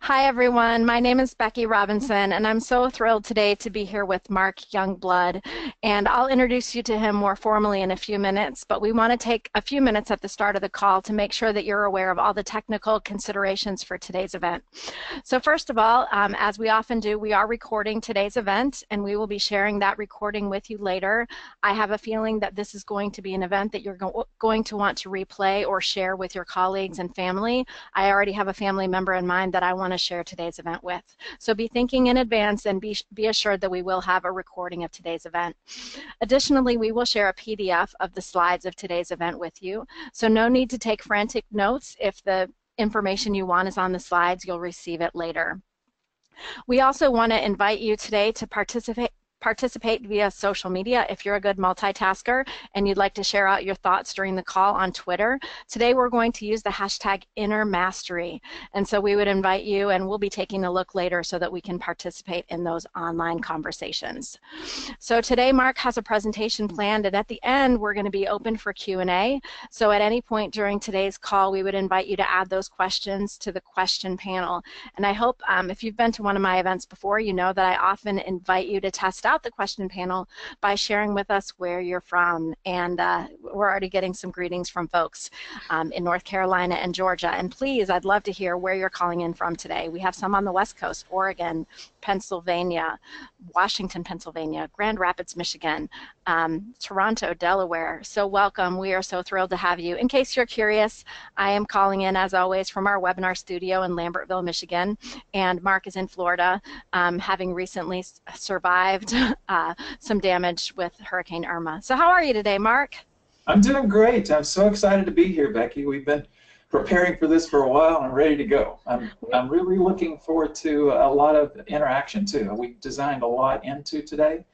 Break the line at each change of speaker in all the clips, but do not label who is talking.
Hi, everyone. My name is Becky Robinson, and I'm so thrilled today to be here with Mark Youngblood. And I'll introduce you to him more formally in a few minutes, but we want to take a few minutes at the start of the call to make sure that you're aware of all the technical considerations for today's event. So first of all, as we often do, we are recording today's event, and we will be sharing that recording with you later. I have a feeling that this is going to be an event that you're going to want to replay or share with your colleagues and family. I already have a family member in mind that I want to share today's event with. So be thinking in advance and be assured that we will have a recording of today's event. Additionally, we will share a PDF of the slides of today's event with you. So no need to take frantic notes. If the information you want is on the slides, you'll receive it later. We also want to invite you today to participate via social media if you're a good multitasker and you'd like to share out your thoughts during the call on Twitter. Today we're going to use the hashtag #InnerMastery, and so we would invite you, and we'll be taking a look later so that we can participate in those online conversations. So today Mark has a presentation planned, and at the end we're going to be open for Q&A. So at any point during today's call we would invite you to add those questions to the question panel. And I hope if you've been to one of my events before, you know that I often invite you to test out the question panel by sharing with us where you're from. And we're already getting some greetings from folks in North Carolina and Georgia. And please, I'd love to hear where you're calling in from today. We have some on the West Coast: Oregon, Pennsylvania, Washington, Pennsylvania, Grand Rapids, Michigan, Toronto, Delaware. So welcome. We are so thrilled to have you. In case you're curious, I am calling in, as always, from our webinar studio in Lambertville, Michigan, and Mark is in Florida, having recently survived some damage with Hurricane Irma. So how are you today, Mark?
I'm doing great. I'm so excited to be here, Becky. We've been preparing for this for a while. I'm ready to go. I'm really looking forward to a lot of interaction too. We designed a lot into today.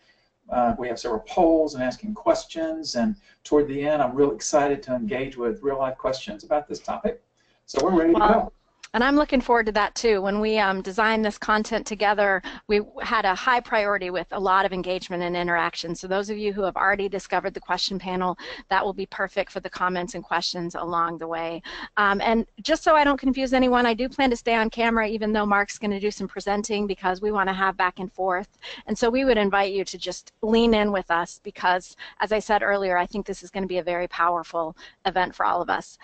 We have several polls and asking questions, and toward the end I'm really excited to engage with real life questions about this topic. So we're ready to go.
And I'm looking forward to that too. When we designed this content together, we had a high priority with a lot of engagement and interaction. So those of you who have already discovered the question panel, that will be perfect for the comments and questions along the way. And just so I don't confuse anyone, I do plan to stay on camera even though Mark's going to do some presenting, because we want to have back and forth. And so we would invite you to just lean in with us because, as I said earlier, I think this is going to be a very powerful event for all of us.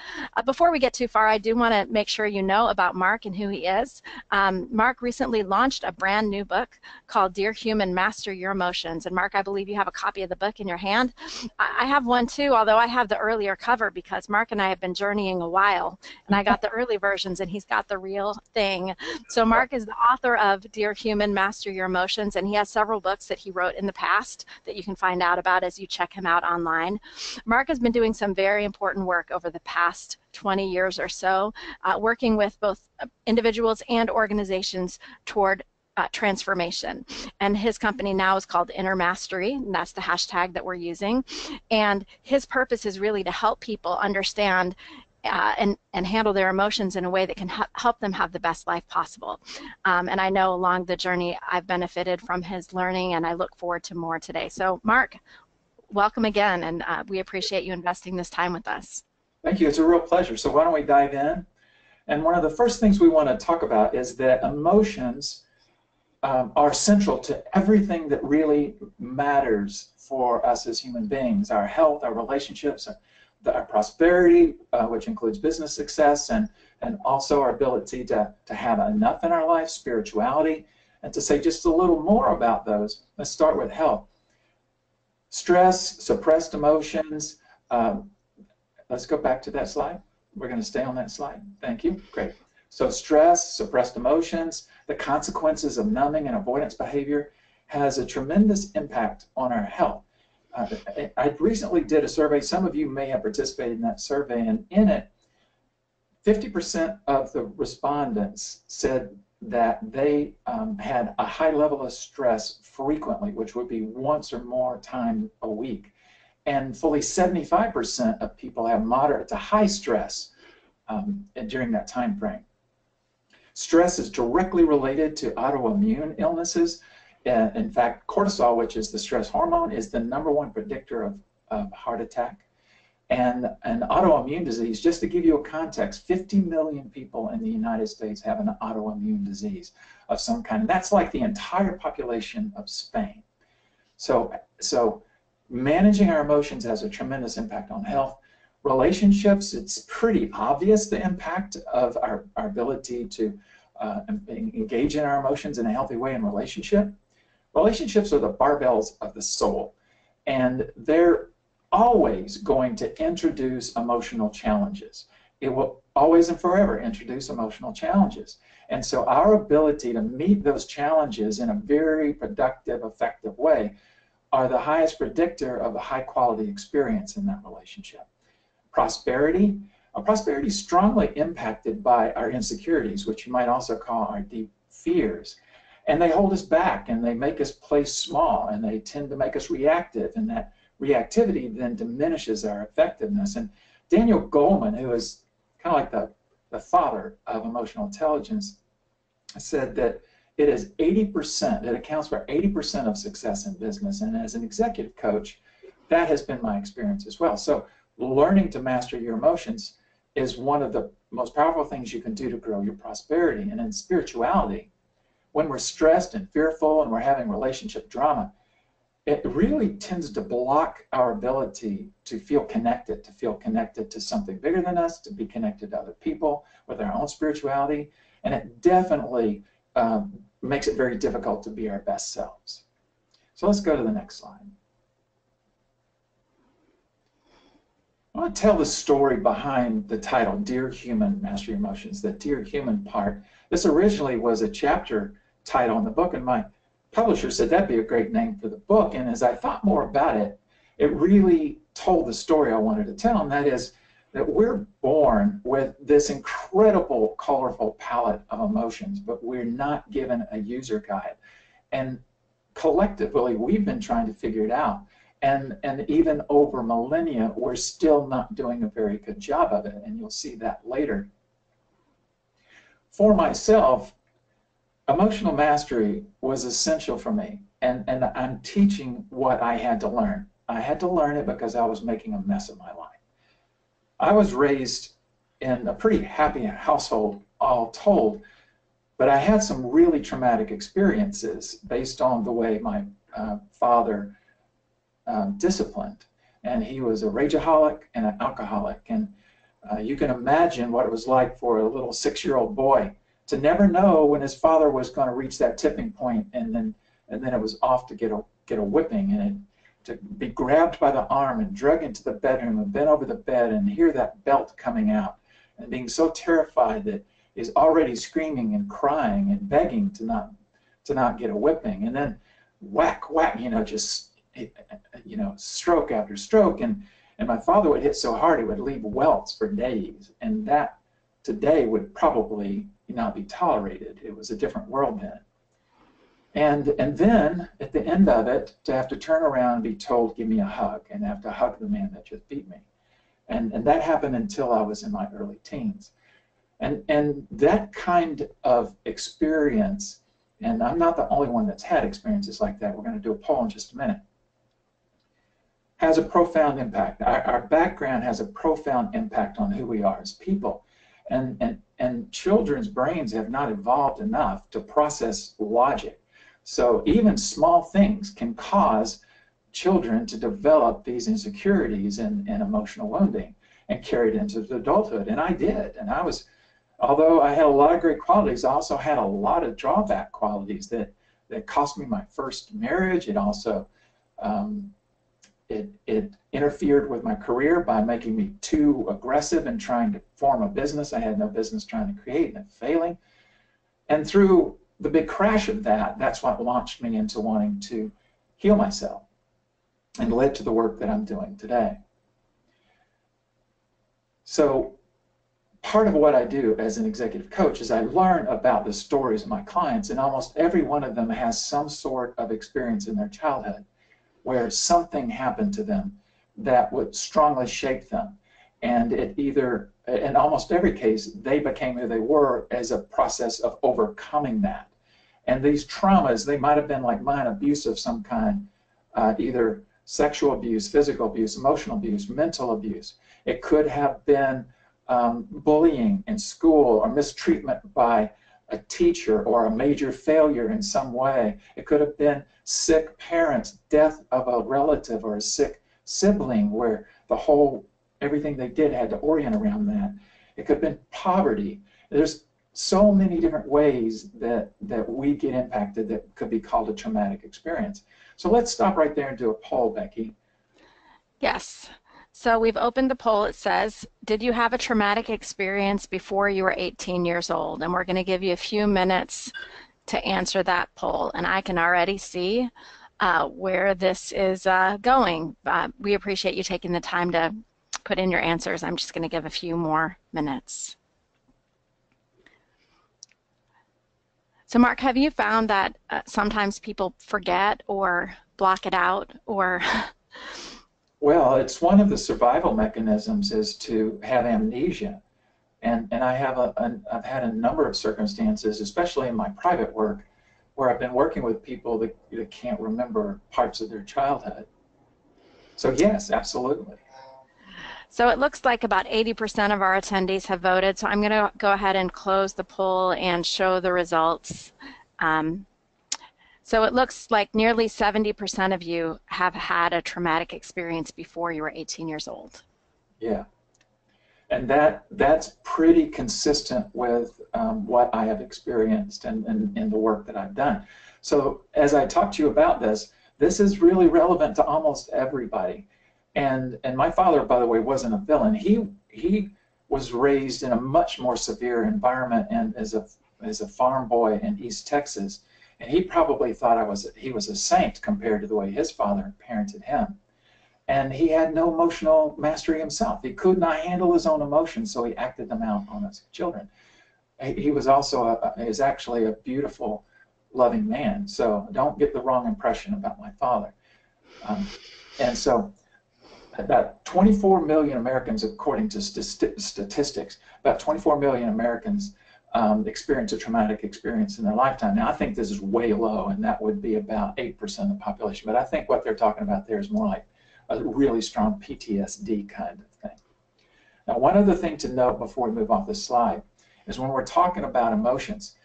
Before we get too far, I do want to make sure you know about Mark and who he is. Mark recently launched a brand new book called Dear Human, Master Your Emotions. And Mark, I believe you have a copy of the book in your hand. I have one too, although I have the earlier cover because Mark and I have been journeying a while, and I got the early versions and he's got the real thing. So Mark is the author of Dear Human, Master Your Emotions, and he has several books that he wrote in the past that you can find out about as you check him out online. Mark has been doing some very important work over the past 20 years or so, working with both individuals and organizations toward transformation. And his company now is called #InnerMastery, and that's the hashtag that we're using. And his purpose is really to help people understand and handle their emotions in a way that can help them have the best life possible. And I know along the journey I've benefited from his learning, and I look forward to more today. So Mark, welcome again, and we appreciate you investing this time with us.
Thank you. It's a real pleasure. So why don't we dive in? And one of the first things we want to talk about is that emotions are central to everything that really matters for us as human beings: our health, our relationships, our prosperity, which includes business success, and also our ability to have enough in our life, spirituality. And to say just a little more about those, let's start with health. Stress, suppressed emotions. Let's go back to that slide. We're going to stay on that slide. Thank you. Great. So stress, suppressed emotions, the consequences of numbing and avoidance behavior has a tremendous impact on our health. I recently did a survey. Some of you may have participated in that survey, and in it, 50% of the respondents said that they had a high level of stress frequently, which would be once or more times a week. And fully 75% of people have moderate to high stress during that time frame. Stress is directly related to autoimmune illnesses. In fact, cortisol, which is the stress hormone, is the #1 predictor of heart attack. And autoimmune disease, just to give you a context, 50 million people in the United States have an autoimmune disease of some kind. And that's like the entire population of Spain. So managing our emotions has a tremendous impact on health. Relationships, it's pretty obvious the impact of our ability to engage in our emotions in a healthy way in relationship. Relationships are the barbells of the soul, and they're always going to introduce emotional challenges. It will always and forever introduce emotional challenges. And so our ability to meet those challenges in a very productive, effective way are the highest predictor of a high quality experience in that relationship. Prosperity. Prosperity is strongly impacted by our insecurities, which you might also call our deep fears. And they hold us back, and they make us play small, and they tend to make us reactive, and that reactivity then diminishes our effectiveness. And Daniel Goleman, who is kind of like the father of emotional intelligence, said that it is 80%, it accounts for 80% of success in business. And as an executive coach, that has been my experience as well. So learning to master your emotions is one of the most powerful things you can do to grow your prosperity. And in spirituality, when we're stressed and fearful and we're having relationship drama, it really tends to block our ability to feel connected to something bigger than us, to be connected to other people, with our own spirituality, and it definitely makes it very difficult to be our best selves. So let's go to the next slide. I want to tell the story behind the title, Dear Human, Master Your Emotions, the Dear Human part. This originally was a chapter title in the book, and my publisher said that'd be a great name for the book. And as I thought more about it, it really told the story I wanted to tell, and that is that we're born with this incredible, colorful palette of emotions, but we're not given a user guide. And collectively, we've been trying to figure it out. And even over millennia, we're still not doing a very good job of it, and you'll see that later. For myself, emotional mastery was essential for me, and I'm teaching what I had to learn. I had to learn it because I was making a mess of my life. I was raised in a pretty happy household, all told, but I had some really traumatic experiences based on the way my father disciplined. And he was a rageaholic and an alcoholic, and you can imagine what it was like for a little 6-year-old boy to never know when his father was going to reach that tipping point, and then it was off to get a whipping, and to be grabbed by the arm and dragged into the bedroom and bent over the bed and hear that belt coming out, and being so terrified that he's already screaming and crying and begging to not get a whipping, and then whack, just stroke after stroke, and my father would hit so hard it would leave welts for days, and that today would probably not be tolerated. It was a different world then. And then at the end of it, to have to turn around and be told, give me a hug, and have to hug the man that just beat me. And that happened until I was in my early teens. And that kind of experience, and I'm not the only one that's had experiences like that, we're going to do a poll in just a minute, has a profound impact. Our background has a profound impact on who we are as people. And children's brains have not evolved enough to process logic. So even small things can cause children to develop these insecurities and emotional wounding and carry it into adulthood. And I did. And although I had a lot of great qualities, I also had a lot of drawback qualities that cost me my first marriage. It also it interfered with my career by making me too aggressive in trying to form a business I had no business trying to create, and failing. And through the big crash of that's what launched me into wanting to heal myself and led to the work that I'm doing today. So part of what I do as an executive coach is I learn about the stories of my clients, and almost every one of them has some sort of experience in their childhood where something happened to them that would strongly shape them. And in almost every case, they became who they were as a process of overcoming that. And these traumas, they might have been like mine, abuse of some kind, either sexual abuse, physical abuse, emotional abuse, mental abuse. It could have been bullying in school or mistreatment by a teacher or a major failure in some way. It could have been sick parents, death of a relative or a sick sibling where everything they did had to orient around that. It could have been poverty. There's so many different ways that we get impacted that could be called a traumatic experience. So let's stop right there and do a poll, Becky.
Yes. So we've opened the poll. It says, did you have a traumatic experience before you were 18 years old? And we're going to give you a few minutes to answer that poll. And I can already see where this is going. We appreciate you taking the time to put in your answers. I'm just going to give a few more minutes. So Mark, have you found that sometimes people forget or block it out or?
Well, it's one of the survival mechanisms is to have amnesia. And I've had a number of circumstances, especially in my private work, where I've been working with people that can't remember parts of their childhood. So yes, absolutely.
So it looks like about 80% of our attendees have voted. So I'm going to go ahead and close the poll and show the results. So it looks like nearly 70% of you have had a traumatic experience before you were 18 years old.
Yeah. And that's pretty consistent with what I have experienced and in the work that I've done. So as I talk to you about this is really relevant to almost everybody. And my father, by the way, wasn't a villain. He was raised in a much more severe environment and as a farm boy in East Texas. And he probably thought he was a saint compared to the way his father parented him. And he had no emotional mastery himself. He could not handle his own emotions, so he acted them out on his children. He was also is actually a beautiful, loving man. So don't get the wrong impression about my father. And so about 24 million Americans, according to statistics, about 24 million Americans experience a traumatic experience in their lifetime. Now, I think this is way low, and that would be about 8% of the population. But I think what they're talking about there is more like a really strong PTSD kind of thing. Now, one other thing to note before we move off this slide is when we're talking about emotions,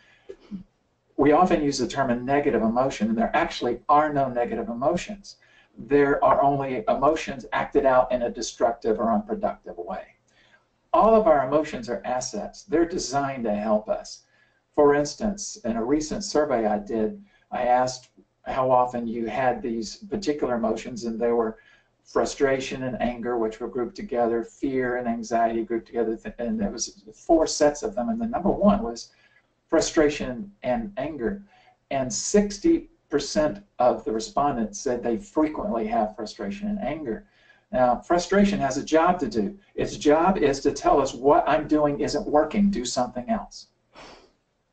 we often use the term a negative emotion, and there actually are no negative emotions. There are only emotions acted out in a destructive or unproductive way. All of our emotions are assets. They're designed to help us. For instance, in a recent survey I did, I asked how often you had these particular emotions, and they were frustration and anger, which were grouped together, fear and anxiety grouped together, and there was 4 sets of them, and the number one was frustration and anger. And 60% of the respondents said they frequently have frustration and anger. Now, frustration has a job to do. Its job is to tell us what I'm doing isn't working, do something else.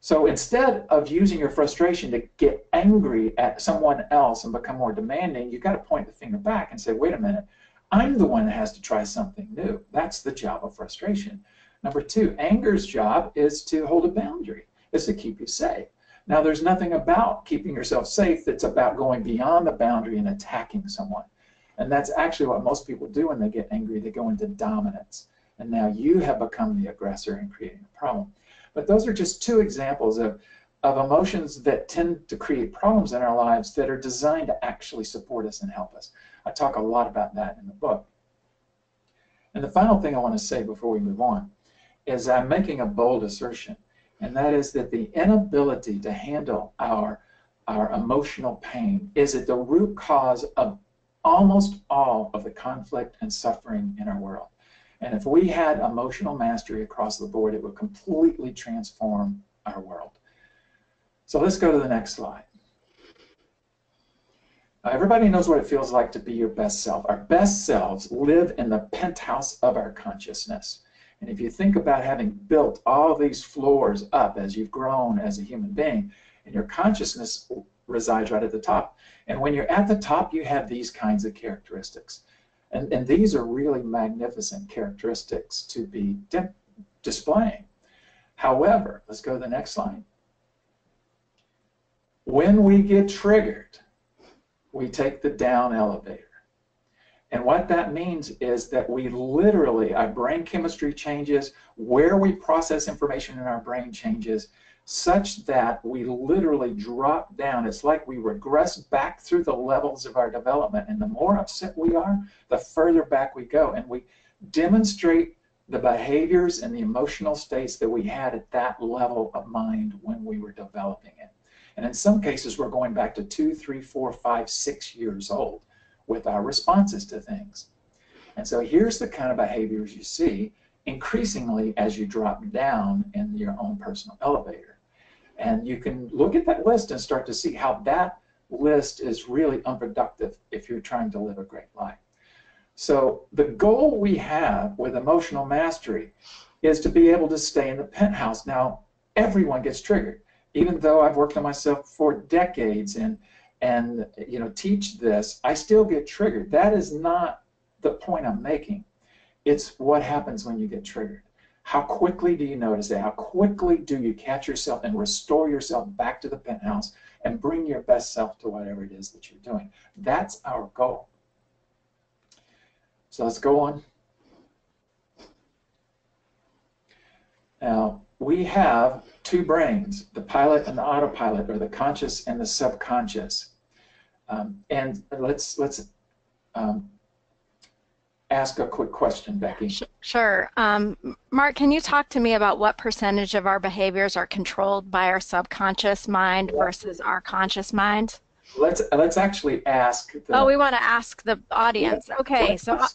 So instead of using your frustration to get angry at someone else and become more demanding, you've got to point the finger back and say, wait a minute, I'm the one that has to try something new. That's the job of frustration. Number 2, anger's job is to hold a boundary, is to keep you safe. Now, there's nothing about keeping yourself safe that's about going beyond the boundary and attacking someone. And that's actually what most people do when they get angry. They go into dominance. And now you have become the aggressor and creating a problem. But those are just 2 examples of emotions that tend to create problems in our lives that are designed to actually support us and help us. I talk a lot about that in the book. And the final thing I want to say before we move on is I'm making a bold assertion, and that is that the inability to handle our emotional pain is at the root cause of almost all of the conflict and suffering in our world. And if we had emotional mastery across the board, it would completely transform our world. So let's go to the next slide. Everybody knows what it feels like to be your best self. Our best selves live in the penthouse of our consciousness. And if you think about having built all these floors up as you've grown as a human being, and your consciousness resides right at the top. And when you're at the top, you have these kinds of characteristics. And these are really magnificent characteristics to be displaying. However, let's go to the next slide. When we get triggered, we take the down elevator. And what that means is that we literally, our brain chemistry changes, where we process information in our brain changes, such that we literally drop down. It's like we regress back through the levels of our development. And the more upset we are, the further back we go. And we demonstrate the behaviors and the emotional states that we had at that level of mind when we were developing it. And in some cases, we're going back to 2, 3, 4, 5, 6 years old with our responses to things. And so here's the kind of behaviors you see increasingly as you drop down in your own personal elevator. And you can look at that list and start to see how that list is really unproductive if you're trying to live a great life. So the goal we have with emotional mastery is to be able to stay in the penthouse. Now, everyone gets triggered. Even though I've worked on myself for decades and teach this, I still get triggered. That is not the point I'm making. It's what happens when you get triggered. How quickly do you notice it? How quickly do you catch yourself and restore yourself back to the penthouse and bring your best self to whatever it is that you're doing? That's our goal. So let's go on. Now, we have two brains, the pilot and the autopilot, or the conscious and the subconscious. And let's ask a quick question, Becky.
Sure. Mark, can you talk to me about what percentage of our behaviors are controlled by our subconscious mind versus our conscious mind?
Let's actually ask.
Oh, we want to ask the audience. Okay, so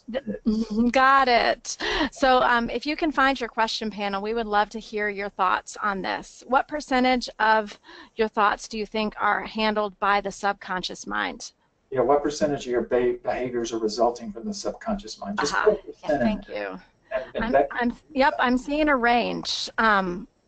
got it. So if you can find your question panel, we would love to hear your thoughts on this. What percentage of your thoughts do you think are handled by the subconscious mind?
Yeah, what percentage of your behaviors are resulting from the subconscious mind? Just
yeah, thank you. I'm seeing a range.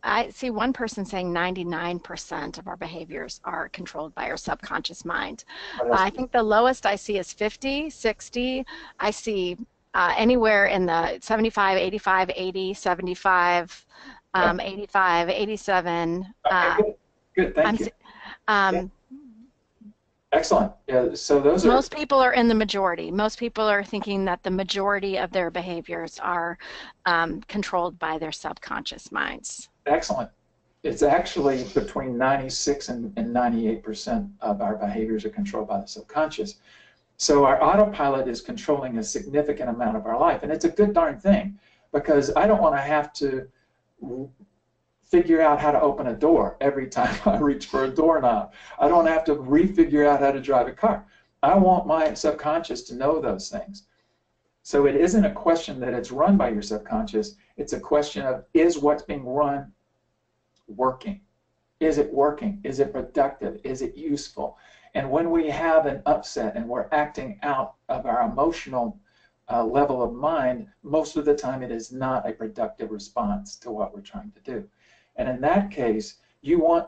I see one person saying 99% of our behaviors are controlled by our subconscious mind. I think the lowest I see is 50, 60. I see anywhere in the 75, 85, 80, 75, 85, 87.
Okay, good, thank you. Excellent. So those are...
Most people are in the majority. Most people are thinking that the majority of their behaviors are controlled by their subconscious minds.
Excellent. It's actually between 96 and 98% of our behaviors are controlled by the subconscious. So our autopilot is controlling a significant amount of our life. And it's a good darn thing, because I don't want to have to figure out how to open a door every time I reach for a doorknob. I don't have to refigure out how to drive a car. I want my subconscious to know those things. So it isn't a question that it's run by your subconscious. It's a question of, is what's being run working? Is it working? Is it productive? Is it useful? And when we have an upset and we're acting out of our emotional level of mind, most of the time it is not a productive response to what we're trying to do. And in that case, you want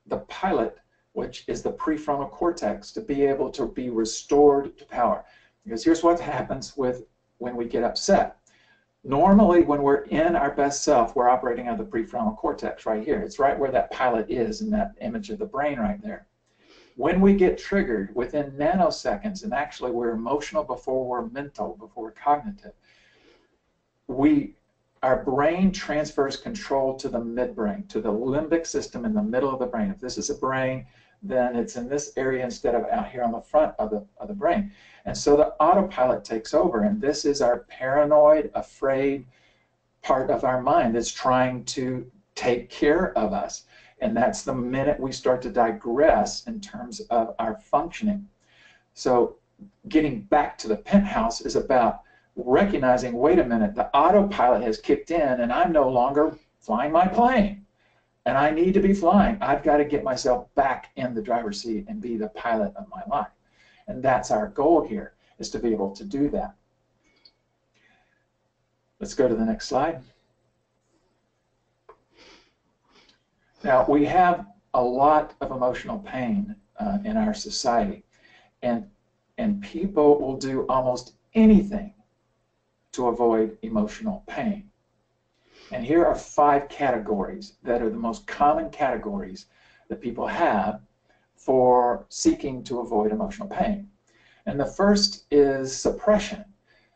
the pilot, which is the prefrontal cortex, to be able to be restored to power. Because here's what happens when we get upset. Normally, when we're in our best self, we're operating on the prefrontal cortex right here. It's right where that pilot is in that image of the brain right there. When we get triggered within nanoseconds, and actually we're emotional before we're mental, before we're cognitive, our brain transfers control to the midbrain, to the limbic system in the middle of the brain. If this is a brain, then it's in this area instead of out here on the front of the brain. And so the autopilot takes over, and this is our paranoid, afraid part of our mind that's trying to take care of us. And that's the minute we start to digress in terms of our functioning. So getting back to the penthouse is about recognizing, wait a minute, the autopilot has kicked in and I'm no longer flying my plane. And I need to be flying. I've got to get myself back in the driver's seat and be the pilot of my life. And that's our goal here, is to be able to do that. Let's go to the next slide. Now, we have a lot of emotional pain in our society. And people will do almost anything to avoid emotional pain. And here are 5 categories that are the most common categories that people have for seeking to avoid emotional pain. And the first is suppression.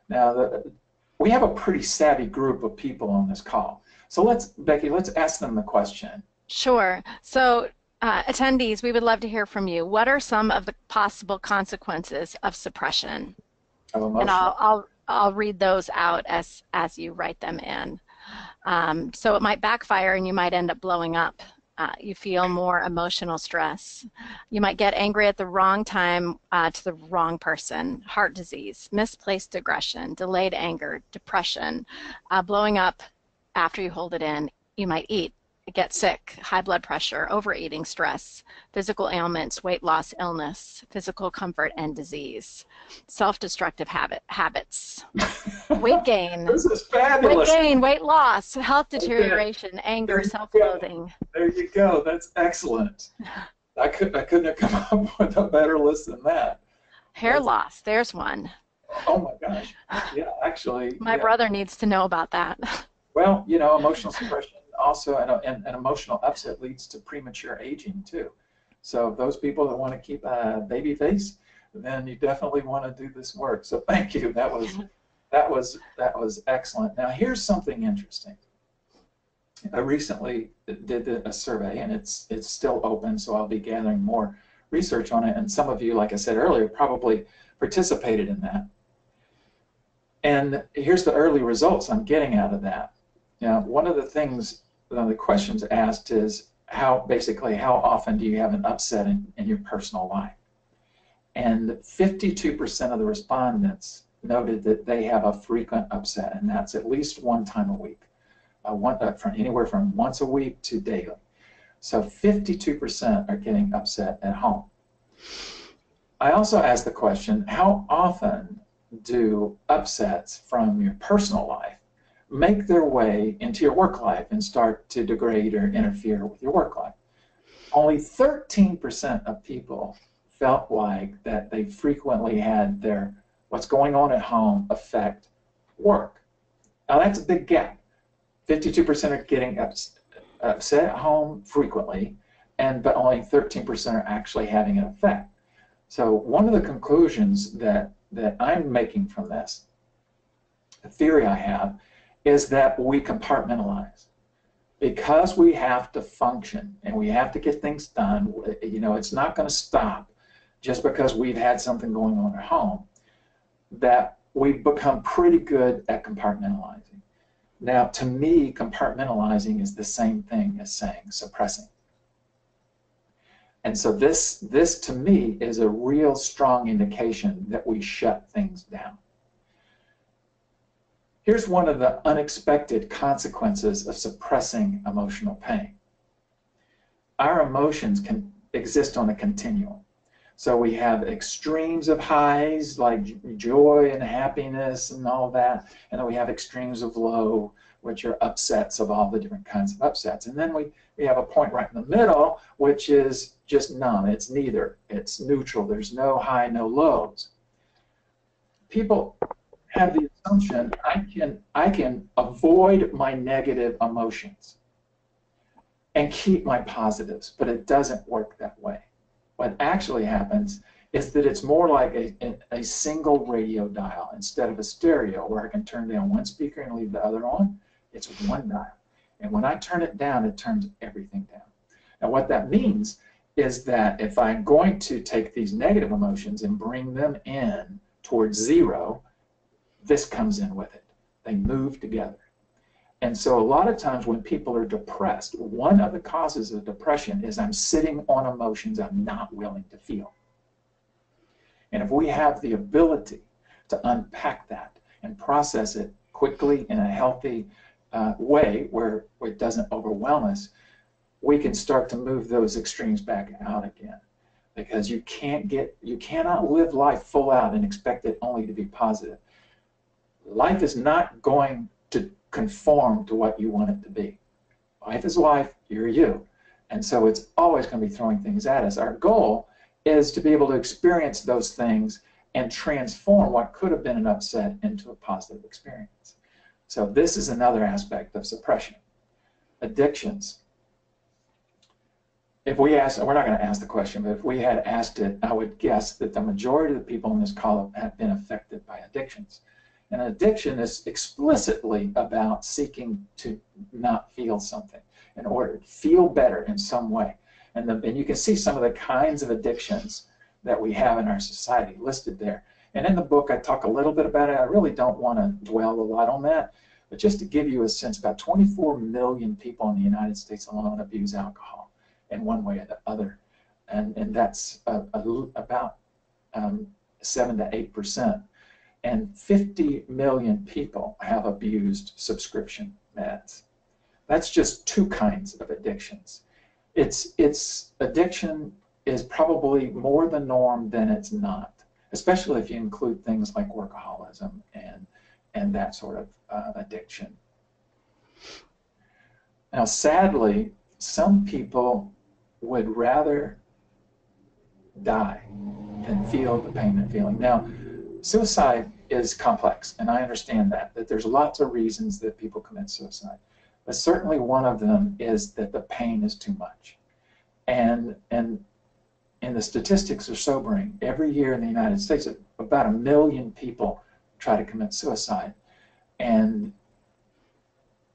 Now, we have a pretty savvy group of people on this call. So Becky, let's ask them the question.
Sure. So, attendees, we would love to hear from you. What are some of the possible consequences of suppression?
Of
And
emotional.
I'll read those out as you write them in. So it might backfire and you might end up blowing up. You feel more emotional stress. You might get angry at the wrong time to the wrong person. Heart disease, misplaced aggression, delayed anger, depression, blowing up after you hold it in. You might get sick, high blood pressure, overeating, stress, physical ailments, weight loss, illness, physical comfort, and disease. Self-destructive habits. Weight gain,
This is fabulous.
weight loss, health
Okay.
deterioration, anger,
There you go.
self-loathing.
There you go. That's excellent. I couldn't have come up with a better list than that.
Hair
That's,
loss, there's one.
oh my gosh. Yeah, actually,
My
yeah.
brother needs to know about that.
Well, emotional suppression also and emotional upset leads to premature aging too. So those people that want to keep a baby face, then you definitely want to do this work. So thank you. That was excellent. Now here's something interesting. I recently did a survey, and it's still open, so I'll be gathering more research on it. And some of you, like I said earlier, probably participated in that. And here's the early results I'm getting out of that. Now, one of the things, one of the questions asked is basically how often do you have an upset in your personal life? And 52% of the respondents noted that they have a frequent upset, and that's at least one time a week, from anywhere from once a week to daily. So 52% are getting upset at home. I also asked the question, how often do upsets from your personal life make their way into your work life and start to degrade or interfere with your work life? Only 13% of people felt like that they frequently had what's going on at home affect work. Now that's a big gap. 52% are getting upset at home frequently, but only 13% are actually having an effect. So one of the conclusions that I'm making from this, the theory I have, is that we compartmentalize. Because we have to function and we have to get things done, it's not going to stop just because we've had something going on at home, that we've become pretty good at compartmentalizing. Now, to me, compartmentalizing is the same thing as saying suppressing. And so this to me is a real strong indication that we shut things down. Here's one of the unexpected consequences of suppressing emotional pain. Our emotions can exist on a continuum. So we have extremes of highs like joy and happiness and all that, and then we have extremes of low, which are upsets of all the different kinds of upsets. And then we have a point right in the middle, which is just none. It's neither. It's neutral. There's no high, no lows. People have the assumption I can avoid my negative emotions and keep my positives, but it doesn't work that way. What actually happens is that it's more like a single radio dial instead of a stereo where I can turn down one speaker and leave the other on. It's one dial. And when I turn it down, it turns everything down. Now what that means is that if I'm going to take these negative emotions and bring them in towards zero, this comes in with it. They move together. And so a lot of times when people are depressed, one of the causes of depression is I'm sitting on emotions I'm not willing to feel. And if we have the ability to unpack that and process it quickly in a healthy way where it doesn't overwhelm us, we can start to move those extremes back out again. Because you cannot live life full out and expect it only to be positive. Life is not going to conform to what you want it to be. Life is life, you're you. And so it's always going to be throwing things at us. Our goal is to be able to experience those things and transform what could have been an upset into a positive experience. So this is another aspect of suppression. Addictions. if we asked, we're not going to ask the question, but if we had asked it, I would guess that the majority of the people in this column have been affected by addictions. And addiction is explicitly about seeking to not feel something in order to feel better in some way. And you can see some of the kinds of addictions that we have in our society listed there. And in the book, I talk a little bit about it. I really don't want to dwell a lot on that, but just to give you a sense, about 24 million people in the United States alone abuse alcohol in one way or the other. And that's about 7 to 8%. And 50 million people have abused subscription meds. That's just two kinds of addictions. It's addiction is probably more the norm than it's not, especially if you include things like workaholism and that sort of addiction. Now, sadly, some people would rather die than feel the pain they're feeling. Now, suicide is complex, and I understand that there's lots of reasons that people commit suicide. But certainly one of them is that the pain is too much. And the statistics are sobering. Every year in the United States, about 1 million people try to commit suicide, and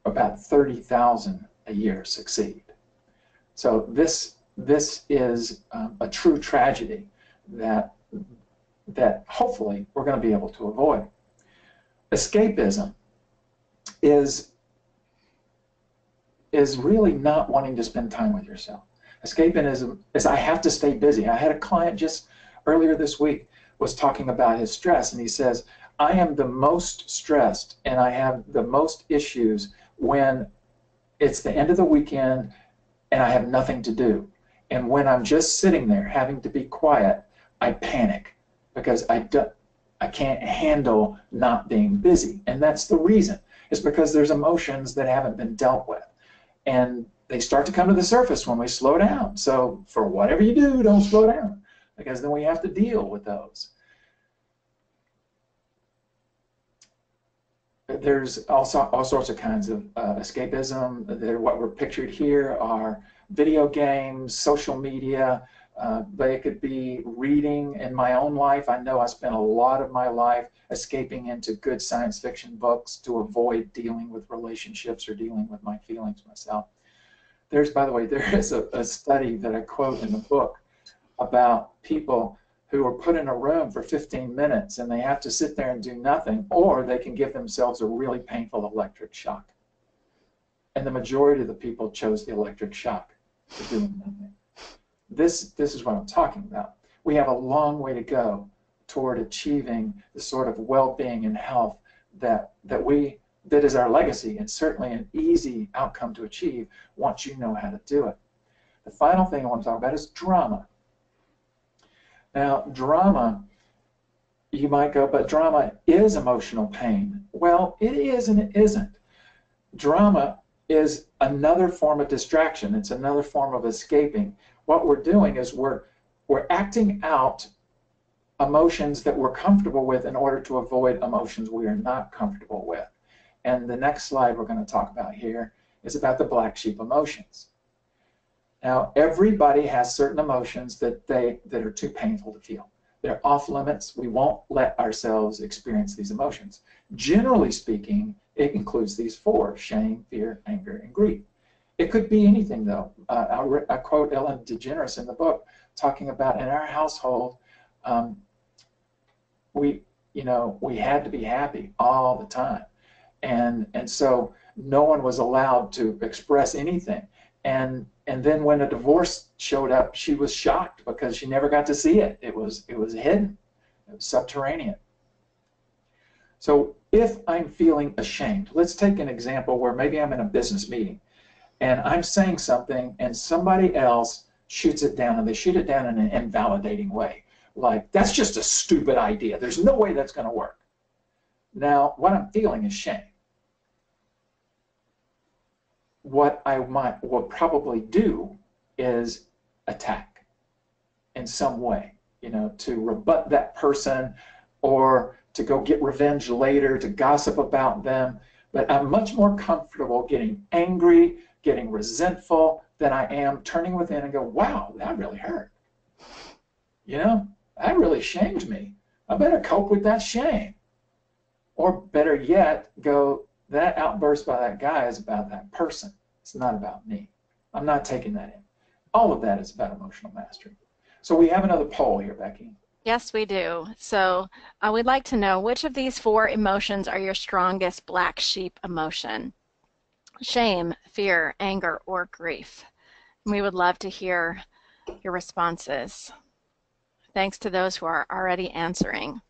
about 30,000 a year succeed. So this is a true tragedy that hopefully we're going to be able to avoid. Escapism is really not wanting to spend time with yourself. Escapism is I have to stay busy. I had a client just earlier this week was talking about his stress, and he says, I am the most stressed and I have the most issues when it's the end of the weekend and I have nothing to do. And when I'm just sitting there having to be quiet, I panic because I can't handle not being busy. And that's the reason. It's because there's emotions that haven't been dealt with. And they start to come to the surface when we slow down. So for whatever you do, don't slow down, because then we have to deal with those. There's also all sorts of kinds of escapism. What we're pictured here are video games, social media, but it could be reading. In my own life, I know I spent a lot of my life escaping into good science fiction books to avoid dealing with relationships or dealing with my feelings myself. By the way, there is a study that I quote in the book about people who are put in a room for 15 minutes and they have to sit there and do nothing, or they can give themselves a really painful electric shock. And the majority of the people chose the electric shock for doing nothing. This is what I'm talking about. We have a long way to go toward achieving the sort of well-being and health that is our legacy, and certainly an easy outcome to achieve once you know how to do it. The final thing I want to talk about is drama. Now, drama, you might go, but drama is emotional pain. Well, it is and it isn't. Drama is another form of distraction. It's another form of escaping. What we're doing is we're acting out emotions that we're comfortable with in order to avoid emotions we are not comfortable with. And the next slide we're going to talk about here is about the black sheep emotions. Now, everybody has certain emotions that are too painful to feel. They're off limits. We won't let ourselves experience these emotions. Generally speaking, it includes these four: shame, fear, anger, and grief. It could be anything, though. I quote Ellen DeGeneres in the book, talking about in our household, we had to be happy all the time. And so no one was allowed to express anything. And then when a divorce showed up, she was shocked because she never got to see it. It was hidden. It was subterranean. So if I'm feeling ashamed, let's take an example where maybe I'm in a business meeting and I'm saying something and somebody else shoots it down, and they shoot it down in an invalidating way. Like, that's just a stupid idea. There's no way that's going to work. Now, what I'm feeling is shame. What I will probably do is attack in some way, to rebut that person or to go get revenge later, to gossip about them. But I'm much more comfortable getting angry, getting resentful, than I am turning within and go, wow, that really hurt. You know, that really shamed me. I better cope with that shame. Or better yet, go, that outburst by that guy is about that person. It's not about me. I'm not taking that in. All of that is about emotional mastery. So we have another poll here, Becky.
Yes, we do. So we'd like to know which of these four emotions are your strongest black sheep emotion? Shame, fear, anger, or grief? We would love to hear your responses. Thanks to those who are already answering.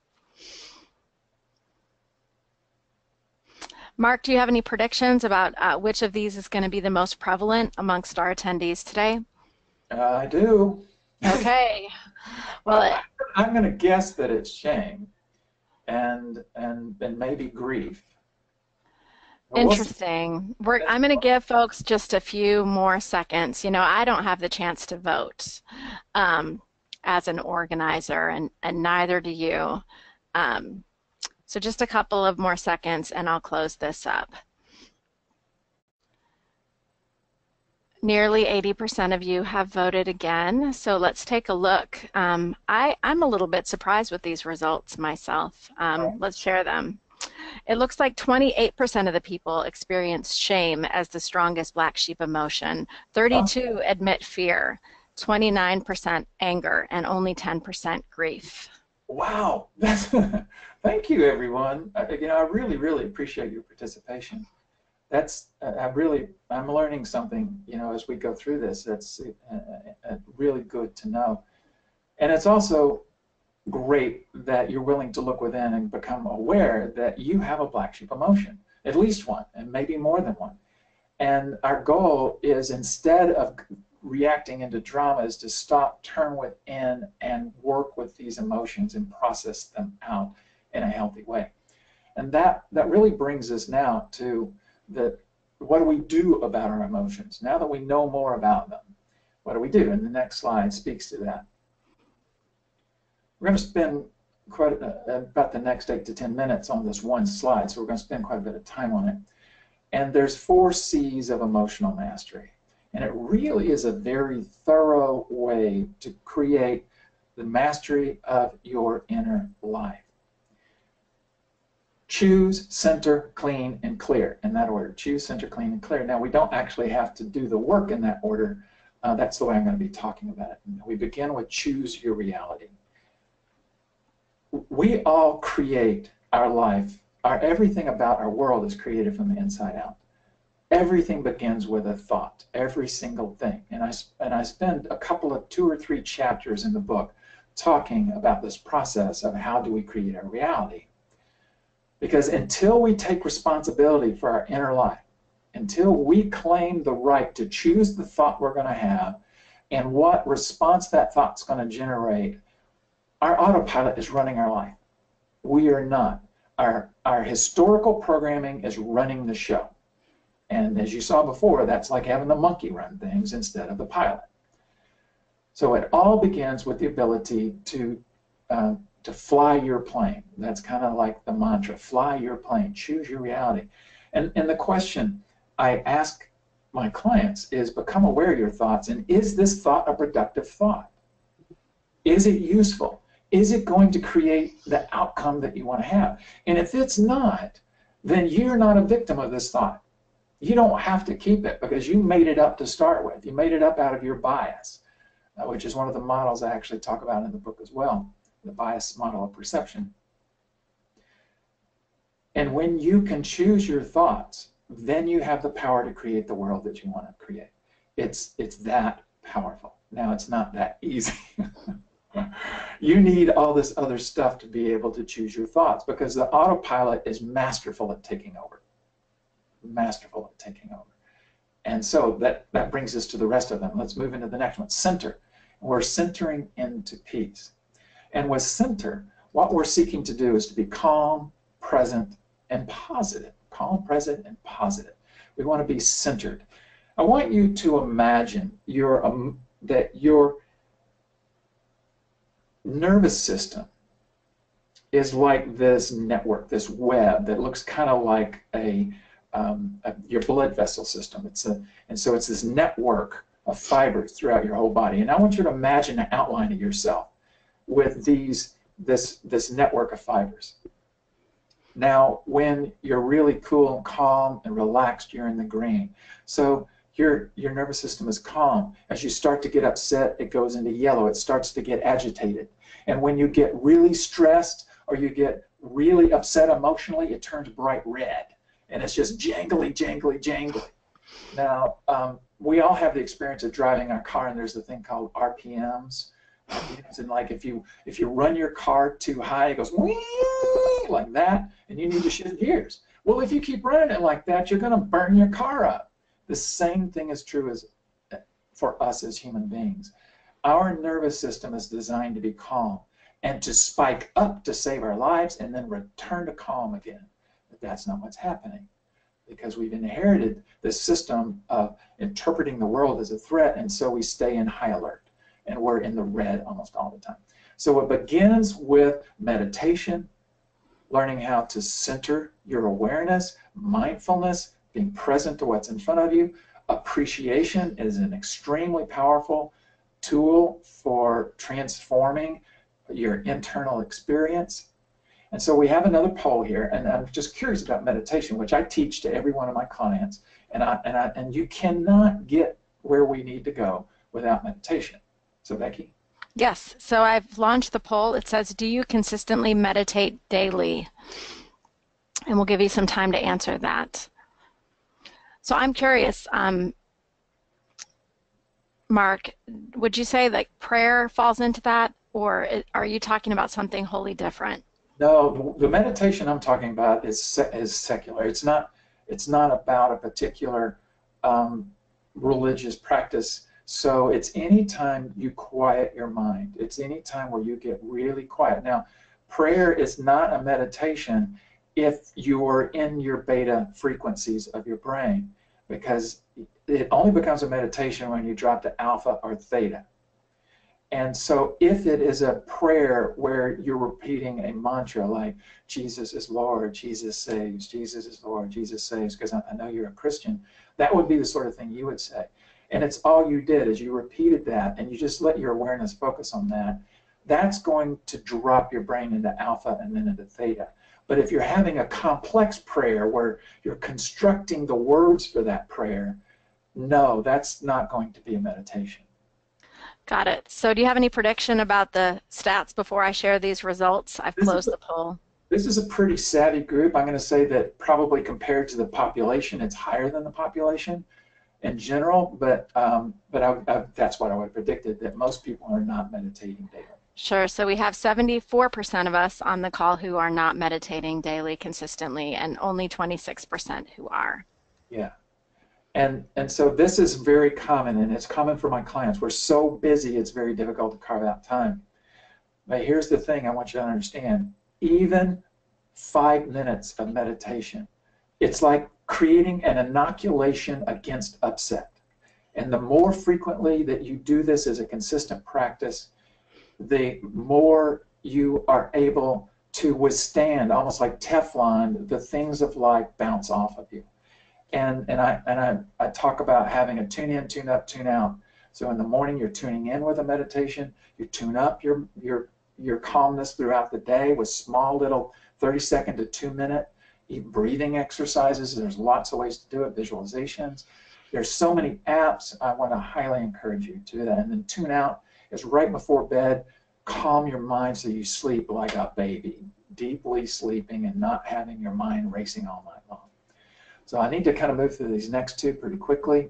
Mark, do you have any predictions about which of these is going to be the most prevalent amongst our attendees today?
I do.
Okay. Well,
I'm going to guess that it's shame and maybe grief.
interesting. I'm going to give folks just a few more seconds. You know, I don't have the chance to vote as an organizer, and neither do you. So just a couple of more seconds, and I'll close this up. Nearly 80% of you have voted again, so let's take a look. I'm a little bit surprised with these results myself. Let's share them. It looks like 28% of the people experience shame as the strongest black sheep emotion, 32% admit fear, 29% anger, and only 10% grief.
Wow, thank you, everyone. You know, I really, really appreciate your participation. I'm learning something, you know, as we go through this. That's really good to know. And it's also great that you're willing to look within and become aware that you have a black sheep emotion, at least one, and maybe more than one. And our goal is, instead of reacting into drama, is to stop, turn within, and work with these emotions and process them out in a healthy way. And that really brings us now to what do we do about our emotions? Now that we know more about them, what do we do? And the next slide speaks to that. We're going to spend about the next 8 to 10 minutes on this one slide, so we're going to spend quite a bit of time on it. And there's 4 C's of emotional mastery. And it really is a very thorough way to create the mastery of your inner life. Choose, center, clean, and clear, in that order. Choose, center, clean, and clear. Now, we don't actually have to do the work in that order. That's the way I'm going to be talking about it. We begin with choose your reality. We all create our life. Everything about our world is created from the inside out. Everything begins with a thought, every single thing. And I spend a couple of 2 or 3 chapters in the book talking about this process of how do we create our reality. Because until we take responsibility for our inner life, until we claim the right to choose the thought we're going to have and what response that thought's going to generate, our autopilot is running our life. We are not. Our historical programming is running the show. And as you saw before, that's like having the monkey run things instead of the pilot. So it all begins with the ability to fly your plane. That's kind of like the mantra, fly your plane, choose your reality. And the question I ask my clients is, become aware of your thoughts, and is this thought a productive thought? Is it useful? Is it going to create the outcome that you want to have? And if it's not, then you're not a victim of this thought. You don't have to keep it because you made it up to start with. You made it up out of your bias, which is one of the models I actually talk about in the book as well, the bias model of perception. And when you can choose your thoughts, then you have the power to create the world that you want to create. It's that powerful. Now, it's not that easy. You need all this other stuff to be able to choose your thoughts, because the autopilot is masterful at taking over. Masterful at taking over. And so that brings us to the rest of them. Let's move into the next one. Center. We're centering into peace. And with center, what we're seeking to do is to be calm, present, and positive. Calm, present, and positive. We want to be centered. I want you to imagine that your nervous system is like this network, this web that looks kind of like your blood vessel system. And so it's this network of fibers throughout your whole body. And I want you to imagine an outline of yourself with this network of fibers. Now, when you're really cool and calm and relaxed, you're in the green. So your nervous system is calm. As you start to get upset, it goes into yellow. It starts to get agitated. And when you get really stressed or you get really upset emotionally, it turns bright red. And it's just jangly, jangly, jangly. Now, we all have the experience of driving our car, and there's the thing called RPMs. And like if you run your car too high, it goes wee like that, and you need to shift gears. Well, if you keep running it like that, you're going to burn your car up. The same thing is true as for us as human beings. Our nervous system is designed to be calm and to spike up to save our lives and then return to calm again. But that's not what's happening, because we've inherited this system of interpreting the world as a threat, and so we stay in high alert. And we're in the red almost all the time. So it begins with meditation, learning how to center your awareness, mindfulness, being present to what's in front of you. Appreciation is an extremely powerful tool for transforming your internal experience. And so we have another poll here, and I'm just curious about meditation, which I teach to every one of my clients, and you cannot get where we need to go without meditation. So Becky?
Yes, so I've launched the poll. It says, do you consistently meditate daily? And we'll give you some time to answer that. So I'm curious, Mark, would you say that prayer falls into that, or are you talking about something wholly different?
No, the meditation I'm talking about is secular. It's not about a particular religious practice. So it's any time you quiet your mind. It's any time where you get really quiet. Now, prayer is not a meditation if you're in your beta frequencies of your brain, because it only becomes a meditation when you drop to alpha or theta. And so if it is a prayer where you're repeating a mantra like, Jesus is Lord, Jesus saves, Jesus is Lord, Jesus saves, because I know you're a Christian, that would be the sort of thing you would say. And it's all you did is you repeated that, and you just let your awareness focus on that. That's going to drop your brain into alpha and then into theta. But if you're having a complex prayer where you're constructing the words for that prayer, no, that's not going to be a meditation.
Got it. So do you have any prediction about the stats before I share these results? I've closed the poll.
This is a pretty savvy group. I'm going to say that probably compared to the population, it's higher than the population in general, but that's what I would have predicted, that most people are not meditating daily.
Sure. So we have 74% of us on the call who are not meditating daily consistently, and only 26% who are.
Yeah. And so this is very common, and it's common for my clients. We're so busy, it's very difficult to carve out time. But here's the thing I want you to understand. Even 5 minutes of meditation, it's like creating an inoculation against upset. And the more frequently that you do this as a consistent practice, the more you are able to withstand, almost like Teflon, the things of life bounce off of you. And I talk about having a tune in, tune up, tune out. So in the morning you're tuning in with a meditation, you tune up your calmness throughout the day with small little 30-second to 2-minute breathing exercises. There's lots of ways to do it, visualizations. There's so many apps. I want to highly encourage you to do that. And then tune out is right before bed. Calm your mind so you sleep like a baby, deeply sleeping and not having your mind racing all night long. So I need to kind of move through these next two pretty quickly.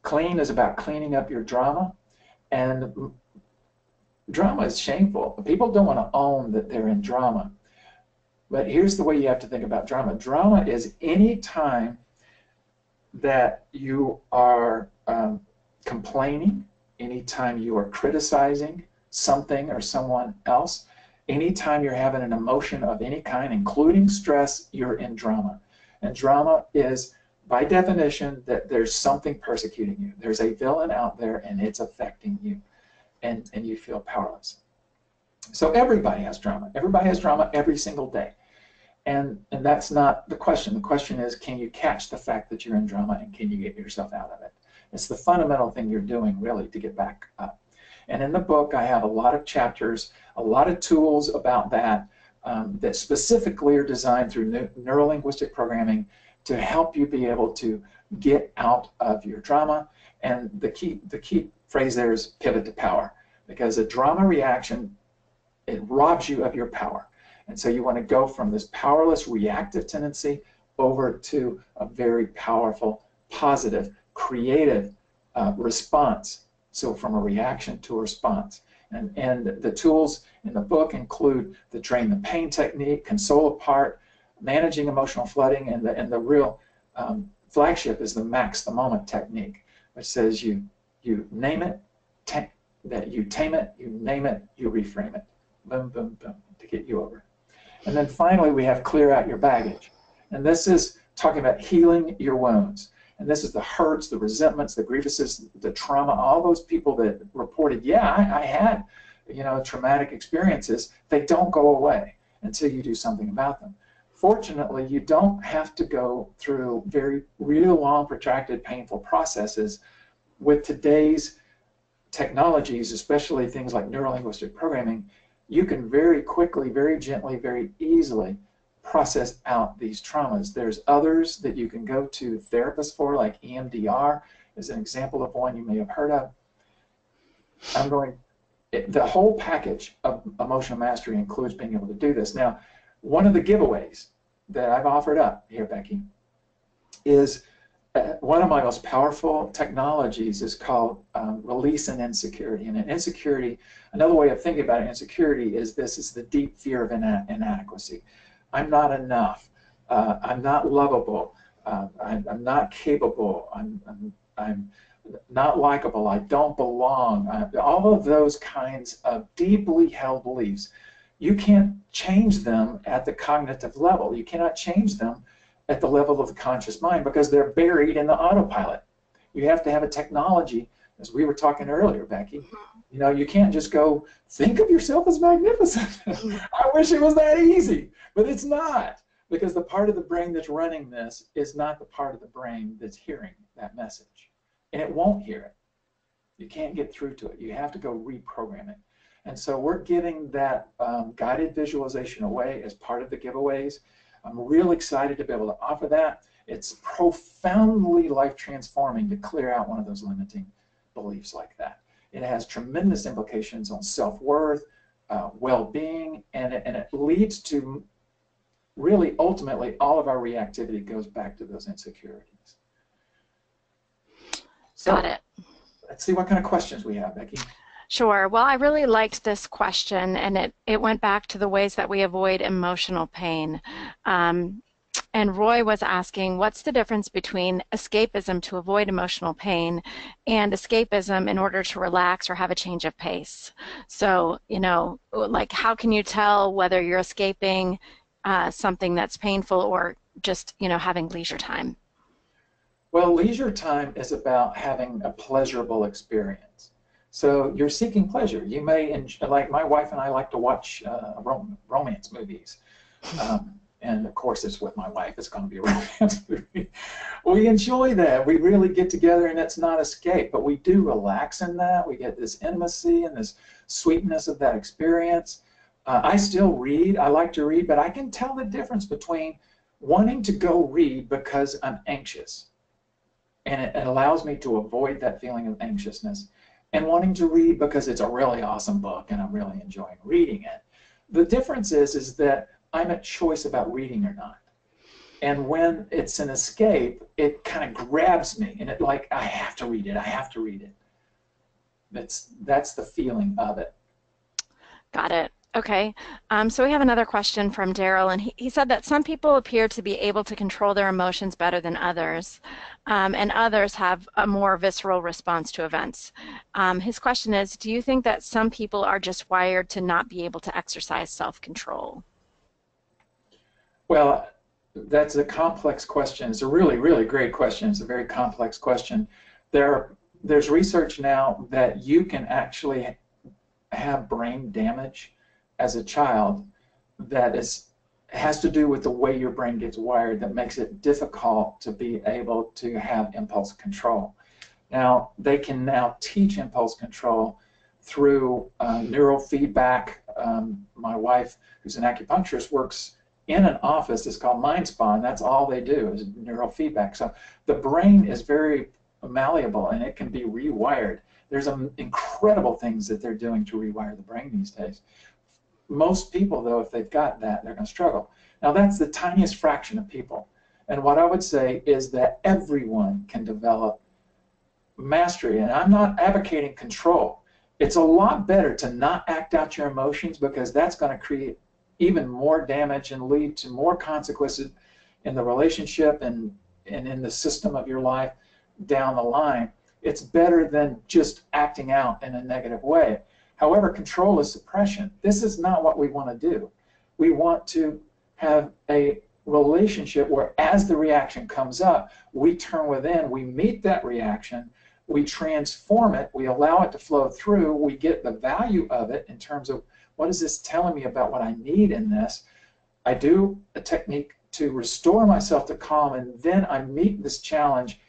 Clean is about cleaning up your drama. And drama is shameful. People don't want to own that they're in drama. But here's the way you have to think about drama. Drama is any time that you are complaining, anytime you are criticizing something or someone else, anytime you're having an emotion of any kind, including stress, you're in drama. And drama is, by definition, that there's something persecuting you. There's a villain out there and it's affecting you, and you feel powerless. So everybody has drama. Everybody has drama every single day. And that's not the question. The question is, can you catch the fact that you're in drama, and can you get yourself out of it? It's the fundamental thing you're doing really to get back up. And in the book, I have a lot of chapters, a lot of tools about that that specifically are designed through neuro-linguistic programming to help you be able to get out of your drama. And the key phrase there is pivot to power, because a drama reaction, it robs you of your power. And so you want to go from this powerless reactive tendency over to a very powerful, positive, creative response. So from a reaction to a response. And the tools in the book include the Drain the Pain technique, Console Apart, managing emotional flooding, and the real flagship is the Max the Moment technique, which says you name it, that you tame it, you name it, you reframe it. Boom, boom, boom, to get you over. And then finally, we have Clear Out Your Baggage. And this is talking about healing your wounds. And this is the hurts, the resentments, the grievances, the trauma, all those people that reported, yeah, I had, traumatic experiences. They don't go away until you do something about them. Fortunately, you don't have to go through real long, protracted, painful processes. With today's technologies, especially things like neuro-linguistic programming, you can very quickly, very gently, very easily process out these traumas. There's others that you can go to therapists for, like EMDR is an example of one you may have heard of. The whole package of emotional mastery includes being able to do this. Now, one of the giveaways that I've offered up here, Becky, is one of my most powerful technologies is called release and insecurity. And an insecurity, another way of thinking about insecurity is this is the deep fear of inadequacy. I'm not enough. I'm not lovable. I'm not capable. I'm not likable. I don't belong. All of those kinds of deeply held beliefs, you can't change them at the cognitive level. You cannot change them at the level of the conscious mind because they're buried in the autopilot. You have to have a technology, as we were talking earlier, Becky. You can't just go think of yourself as magnificent. I wish it was that easy, but it's not, because the part of the brain that's running this is not the part of the brain that's hearing that message, and it won't hear it. You can't get through to it. You have to go reprogram it. And so we're giving that guided visualization away as part of the giveaways. I'm real excited to be able to offer that. It's profoundly life transforming to clear out one of those limiting beliefs like that. It has tremendous implications on self-worth, well-being, and it leads to really ultimately all of our reactivity goes back to those insecurities. So,
got it.
Let's see what kind of questions we have, Becky.
Sure. Well, I really liked this question, and it went back to the ways that we avoid emotional pain. And Roy was asking, what's the difference between escapism to avoid emotional pain and escapism in order to relax or have a change of pace? So, like, how can you tell whether you're escaping something that's painful or just, having leisure time?
Well, leisure time is about having a pleasurable experience. So you're seeking pleasure. You may, like my wife and I like to watch romance movies. And of course it's with my wife, it's going to be a romance movie. We enjoy that. We really get together, and it's not escape, but we do relax in that. We get this intimacy and this sweetness of that experience. I still read. I like to read, but I can tell the difference between wanting to go read because I'm anxious, and it allows me to avoid that feeling of anxiousness, and wanting to read because it's a really awesome book and I'm really enjoying reading it. The difference is that I'm at choice about reading or not. And when it's an escape, it kind of grabs me, and I have to read it, I have to read it. That's the feeling of it.
Got it. Okay. So we have another question from Daryl, and he said that some people appear to be able to control their emotions better than others, and others have a more visceral response to events. His question is, do you think that some people are just wired to not be able to exercise self-control?
Well, that's a complex question. It's a really, really great question. It's a very complex question. There's research now that you can actually have brain damage as a child that has to do with the way your brain gets wired, that makes it difficult to be able to have impulse control. Now, they can now teach impulse control through neurofeedback. My wife, who's an acupuncturist, works in an office. It's called Mind Spa, and that's all they do is neurofeedback. So the brain is very malleable, and it can be rewired. There's incredible things that they're doing to rewire the brain these days. Most people, though, if they've got that, they're going to struggle. Now, that's the tiniest fraction of people. And what I would say is that everyone can develop mastery. And I'm not advocating control. It's a lot better to not act out your emotions, because that's going to create even more damage and lead to more consequences in the relationship and in the system of your life down the line. It's better than just acting out in a negative way. However, control is suppression. This is not what we want to do. We want to have a relationship where, as the reaction comes up, we turn within, we meet that reaction, we transform it, we allow it to flow through, we get the value of it in terms of, what is this telling me about what I need in this? I do a technique to restore myself to calm, and then I meet this challenge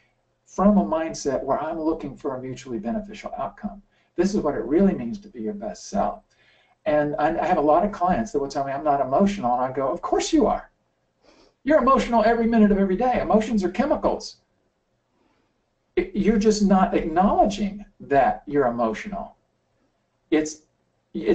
from a mindset where I'm looking for a mutually beneficial outcome. This is what it really means to be your best self. And I have a lot of clients that will tell me I'm not emotional, and I go, of course you are. You're emotional every minute of every day. Emotions are chemicals. You're just not acknowledging that you're emotional. It's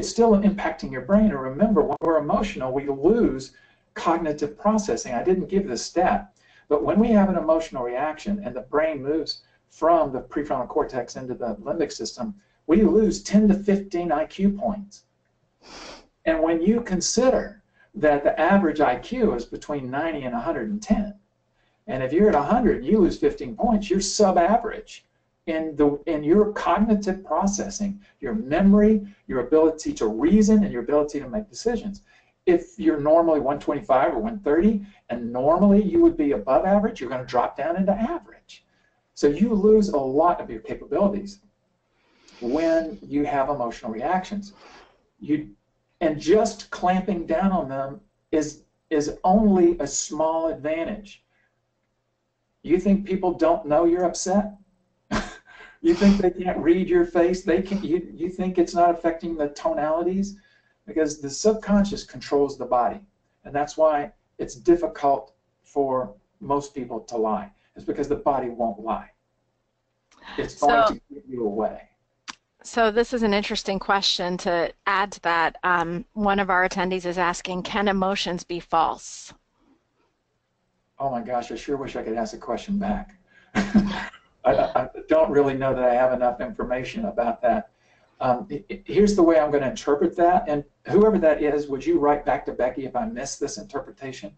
still impacting your brain. And remember, when we're emotional, we lose cognitive processing. I didn't give this stat, but when we have an emotional reaction and the brain moves from the prefrontal cortex into the limbic system, we lose 10 to 15 IQ points. And when you consider that the average IQ is between 90 and 110, and if you're at 100 and you lose 15 points, you're sub-average in your cognitive processing, your memory, your ability to reason, and your ability to make decisions. If you're normally 125 or 130, and normally you would be above average, you're going to drop down into average. So you lose a lot of your capabilities when you have emotional reactions. And just clamping down on them is only a small advantage. You think people don't know you're upset? You think they can't read your face? You think it's not affecting the tonalities? Because the subconscious controls the body. And that's why it's difficult for most people to lie. It's because the body won't lie. It's going to give you away.
So this is an interesting question to add to that. One of our attendees is asking, can emotions be false?
Oh my gosh, I sure wish I could ask the question back. I don't really know that I have enough information about that. Here's the way I'm going to interpret that, and whoever that is, would you write back to Becky if I miss this interpretation?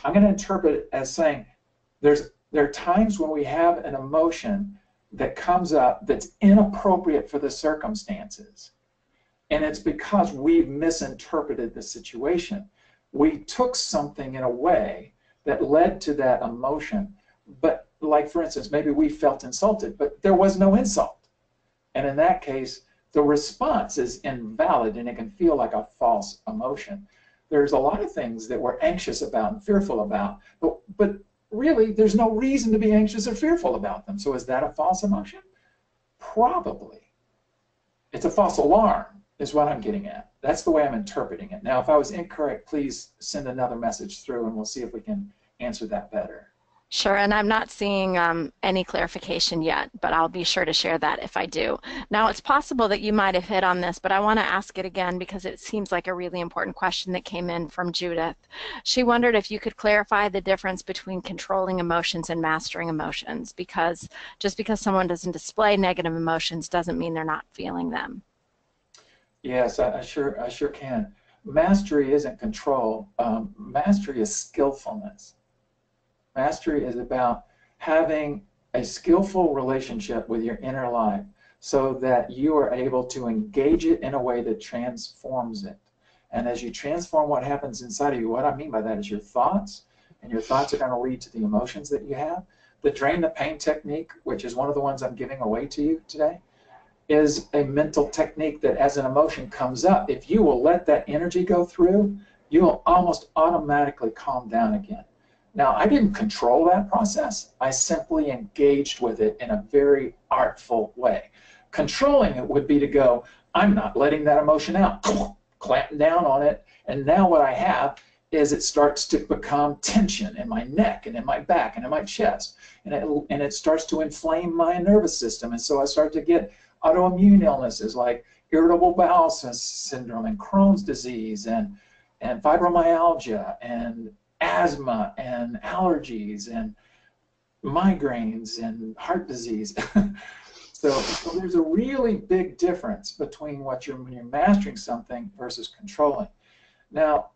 I'm going to interpret it as saying there are times when we have an emotion that comes up that's inappropriate for the circumstances, and it's because we've misinterpreted the situation. We took something in a way that led to that emotion, but like, for instance, maybe we felt insulted, but there was no insult. And in that case, the response is invalid, and it can feel like a false emotion. There's a lot of things that we're anxious about and fearful about, but really, there's no reason to be anxious or fearful about them. So is that a false emotion? Probably. It's a false alarm, is what I'm getting at. That's the way I'm interpreting it. Now, if I was incorrect, please send another message through, and we'll see if we can answer that better.
Sure, and I'm not seeing any clarification yet, but I'll be sure to share that if I do. Now, it's possible that you might have hit on this, but I want to ask it again because it seems like a really important question that came in from Judith. She wondered if you could clarify the difference between controlling emotions and mastering emotions, because just because someone doesn't display negative emotions doesn't mean they're not feeling them.
Yes, I sure can. Mastery isn't control. Mastery is skillfulness. Mastery is about having a skillful relationship with your inner life so that you are able to engage it in a way that transforms it. And as you transform what happens inside of you, what I mean by that is your thoughts, and your thoughts are going to lead to the emotions that you have. The Drain the Pain technique, which is one of the ones I'm giving away to you today, is a mental technique that as an emotion comes up, if you will let that energy go through, you will almost automatically calm down again. Now, I didn't control that process. I simply engaged with it in a very artful way. Controlling it would be to go, I'm not letting that emotion out, clamp down on it, and now what I have is it starts to become tension in my neck and in my back and in my chest, and it starts to inflame my nervous system, and so I start to get autoimmune illnesses like irritable bowel syndrome and Crohn's disease and fibromyalgia and asthma and allergies and migraines and heart disease. So there's a really big difference between when you're mastering something versus controlling. Now,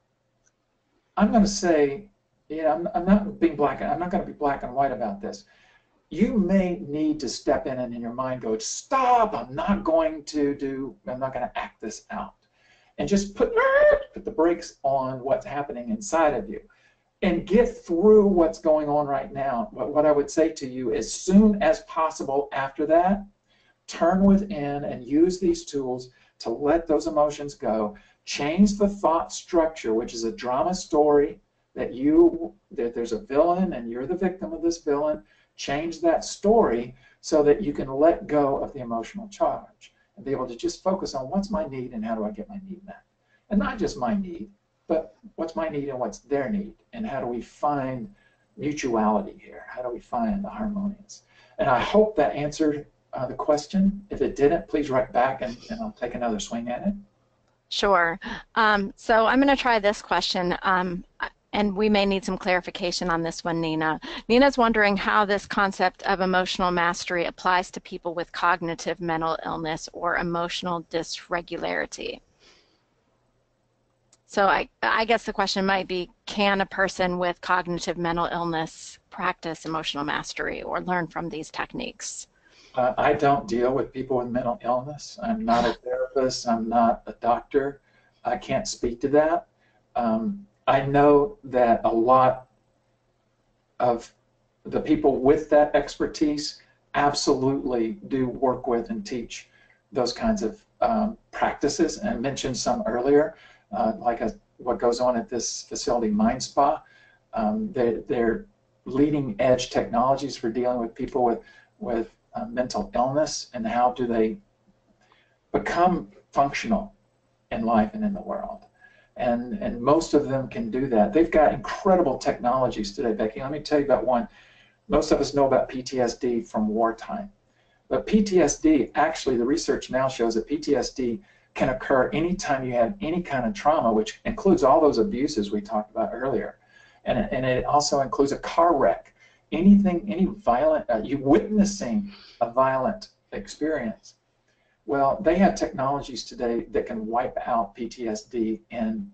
I'm going to say, I'm not being I'm not going to be black and white about this. You may need to step in and in your mind go, stop, I'm not going to act this out. And just put the brakes on what's happening inside of you and get through what's going on right now. What I would say to you, as soon as possible after that, turn within and use these tools to let those emotions go. Change the thought structure, which is a drama story that there's a villain and you're the victim of this villain. Change that story so that you can let go of the emotional charge and be able to just focus on what's my need and how do I get my need met. And not just my need, but what's my need and what's their need, and how do we find mutuality here? How do we find the harmonious? And I hope that answered the question. If it didn't, please write back and I'll take another swing at it.
Sure. So I'm going to try this question, and we may need some clarification on this one, Nina. Nina's wondering how this concept of emotional mastery applies to people with cognitive mental illness or emotional dysregularity. So I guess the question might be, can a person with cognitive mental illness practice emotional mastery or learn from these techniques?
I don't deal with people with mental illness. I'm not a therapist. I'm not a doctor. I can't speak to that. I know that a lot of the people with that expertise absolutely do work with and teach those kinds of practices. And I mentioned some earlier, what goes on at this facility, Mind Spa. They're leading edge technologies for dealing with people with mental illness, and how do they become functional in life and in the world. And most of them can do that. They've got incredible technologies today, Becky. Let me tell you about one. Most of us know about PTSD from wartime. But PTSD, actually, the research now shows that PTSD can occur anytime you have any kind of trauma, which includes all those abuses we talked about earlier. And it also includes a car wreck. Any violent, you witnessing a violent experience. Well, they have technologies today that can wipe out PTSD in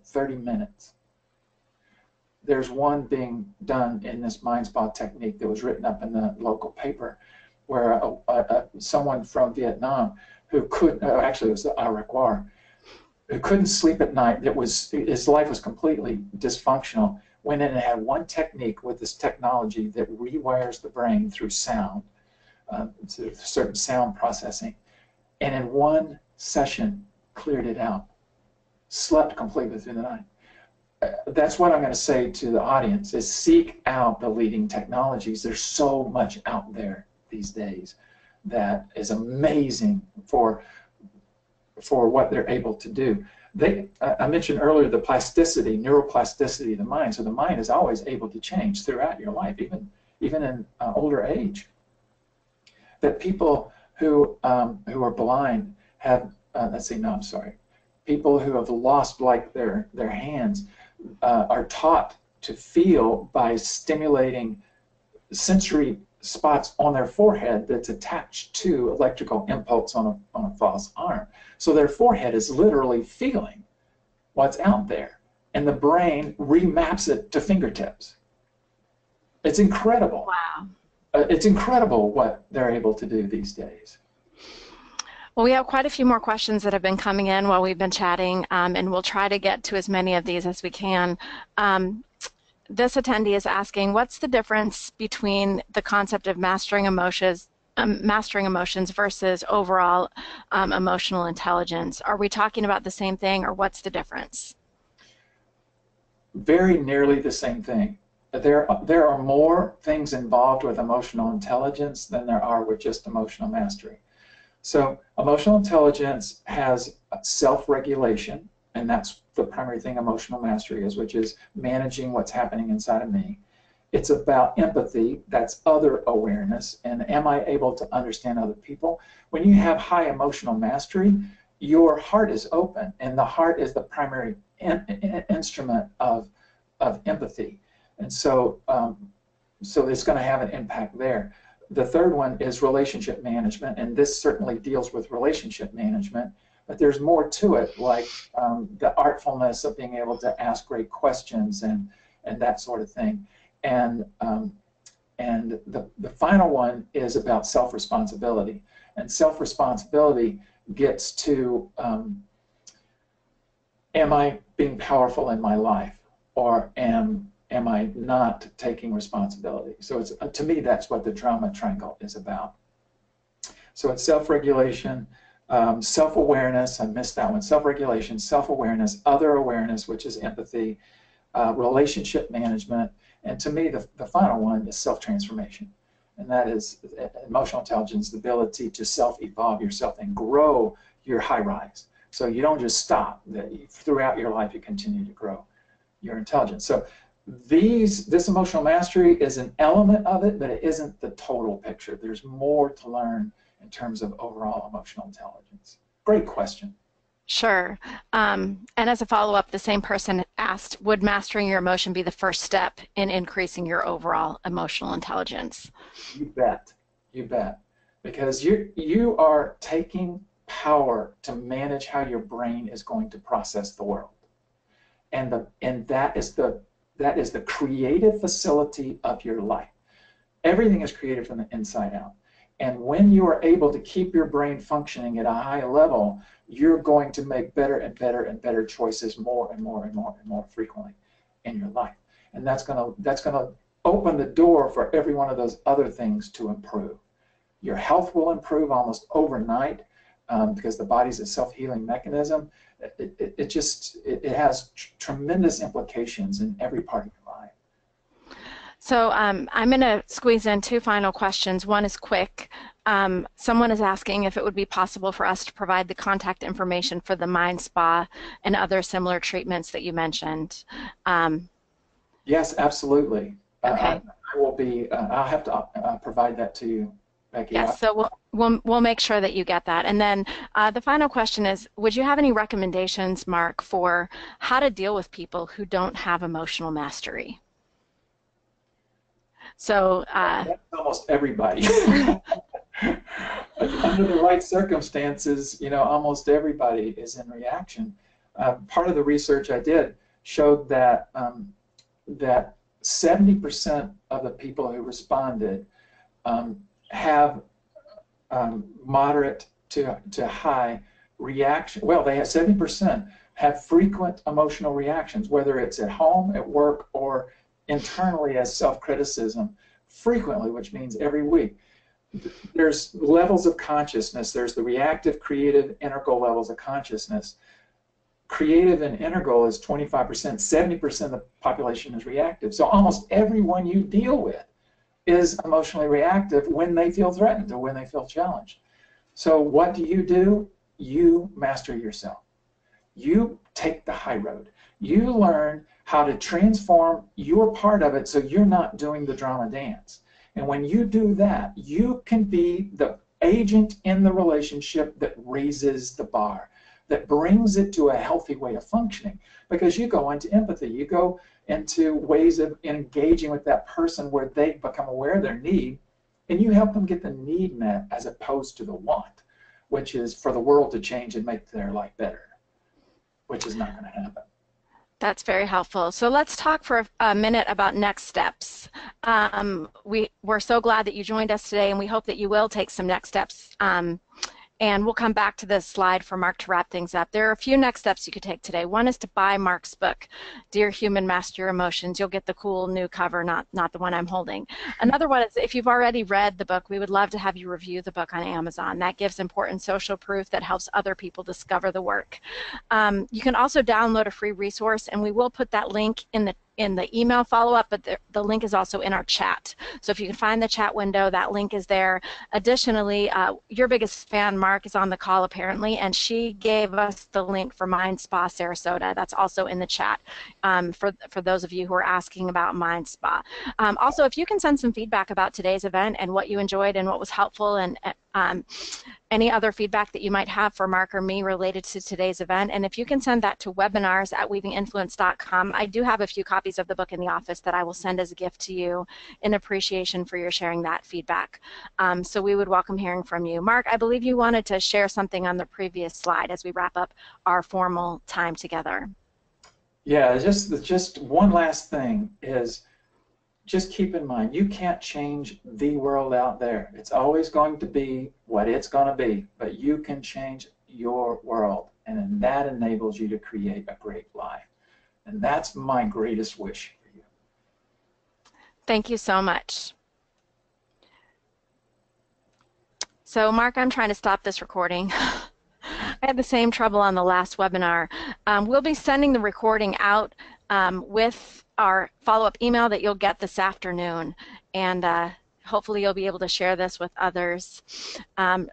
30 minutes. There's one being done in this Mind Spa technique that was written up in the local paper, where someone from Vietnam who actually it was the Iraq War, who couldn't sleep at night, his life was completely dysfunctional, went in and had one technique with this technology that rewires the brain through sound, to certain sound processing, and in one session cleared it out, slept completely through the night. That's what I'm going to say to the audience, is seek out the leading technologies. There's so much out there these days that is amazing for what they're able to do. I mentioned earlier the plasticity, neuroplasticity of the mind. So the mind is always able to change throughout your life, even in older age. That people who are blind have, people who have lost their hands are taught to feel by stimulating sensory spots on their forehead that's attached to electrical impulse on a false arm. So their forehead is literally feeling what's out there, and the brain remaps it to fingertips. It's incredible.
Wow.
It's incredible what they're able to do these days.
Well, we have quite a few more questions that have been coming in while we've been chatting, and we'll try to get to as many of these as we can. This attendee is asking, what's the difference between the concept of mastering emotions versus overall emotional intelligence? Are we talking about the same thing, or what's the difference?
very nearly the same thing. There are more things involved with emotional intelligence than there are with just emotional mastery. So emotional intelligence has self-regulation, and that's the primary thing emotional mastery is, which is managing what's happening inside of me. It's about empathy, that's other awareness, and am I able to understand other people? When you have high emotional mastery, your heart is open, and the heart is the primary instrument of empathy. And so, so it's going to have an impact there. The third one is relationship management, and this certainly deals with relationship management, but there's more to it, like the artfulness of being able to ask great questions and that sort of thing. And the final one is about self-responsibility, and self-responsibility gets to am I being powerful in my life, or am I not taking responsibility? So it's, to me, that's what the drama triangle is about. So it's self-regulation, self-awareness, I missed that one, self-regulation, self-awareness, other awareness, which is empathy, relationship management, and to me, the final one is self-transformation. And that is emotional intelligence, the ability to self-evolve yourself and grow your high rise. So you don't just stop, throughout your life you continue to grow your intelligence. So this emotional mastery is an element of it, but it isn't the total picture. There's more to learn in terms of overall emotional intelligence. Great question.
Sure. And as a follow-up, the same person asked, would mastering your emotion be the first step in increasing your overall emotional intelligence?
You bet. You bet. Because you are taking power to manage how your brain is going to process the world. And that is the creative facility of your life. Everything is created from the inside out. And when you are able to keep your brain functioning at a high level, you're going to make better and better and better choices more and more and more and more frequently in your life. And that's gonna open the door for every one of those other things to improve. Your health will improve almost overnight because the body's a self-healing mechanism. It has tremendous implications in every part of your life.
So I'm going to squeeze in two final questions. One is quick. Someone is asking if it would be possible for us to provide the contact information for the Mind Spa and other similar treatments that you mentioned.
Yes, absolutely.
Okay.
I will be. I'll have to provide that to you, Becky.
Yes, so we'll make sure that you get that. And then the final question is, would you have any recommendations, Mark, for how to deal with people who don't have emotional mastery? So
that's almost everybody. Under the right circumstances, almost everybody is in reaction. Part of the research I did showed that that 70% of the people who responded have moderate to high reaction. Well, they have 70% have frequent emotional reactions, whether it's at home, at work, or internally as self-criticism, frequently, which means every week. There's levels of consciousness. There's the reactive, creative, integral levels of consciousness. Creative and integral is 25%, 70% of the population is reactive. So almost everyone you deal with is emotionally reactive when they feel threatened or when they feel challenged. So what do? You master yourself. You take the high road. You learn how to transform your part of it so you're not doing the drama dance. And when you do that, you can be the agent in the relationship that raises the bar, that brings it to a healthy way of functioning, because you go into empathy, you go into ways of engaging with that person where they become aware of their need, and you help them get the need met as opposed to the want, which is for the world to change and make their life better, which is not going to happen.
That's very helpful. So let's talk for a minute about next steps. We're so glad that you joined us today, and we hope that you will take some next steps And we'll come back to this slide for Mark to wrap things up. There are a few next steps you could take today. One is to buy Mark's book, Dear Human, Master Your Emotions. You'll get the cool new cover, not the one I'm holding. Another one is if you've already read the book, we would love to have you review the book on Amazon. That gives important social proof that helps other people discover the work. You can also download a free resource, and we will put that link in the email follow-up, but the link is also in our chat. So if you can find the chat window, that link is there. Additionally, your biggest fan, Mark, is on the call apparently, and she gave us the link for Mind Spa Sarasota. That's also in the chat for those of you who are asking about Mind Spa. Also, if you can send some feedback about today's event and what you enjoyed and what was helpful, and any other feedback that you might have for Mark or me related to today's event. And if you can send that to webinars@weavinginfluence.com. I do have a few copies of the book in the office that I will send as a gift to you in appreciation for your sharing that feedback. So we would welcome hearing from you. Mark, I believe you wanted to share something on the previous slide as we wrap up our formal time together.
Yeah, just one last thing is, just keep in mind, you can't change the world out there. It's always going to be what it's going to be, but you can change your world, and then that enables you to create a great life. And that's my greatest wish for you.
Thank you so much. So, Mark, I'm trying to stop this recording. I had the same trouble on the last webinar. We'll be sending the recording out with our follow-up email that you'll get this afternoon, and hopefully you'll be able to share this with others.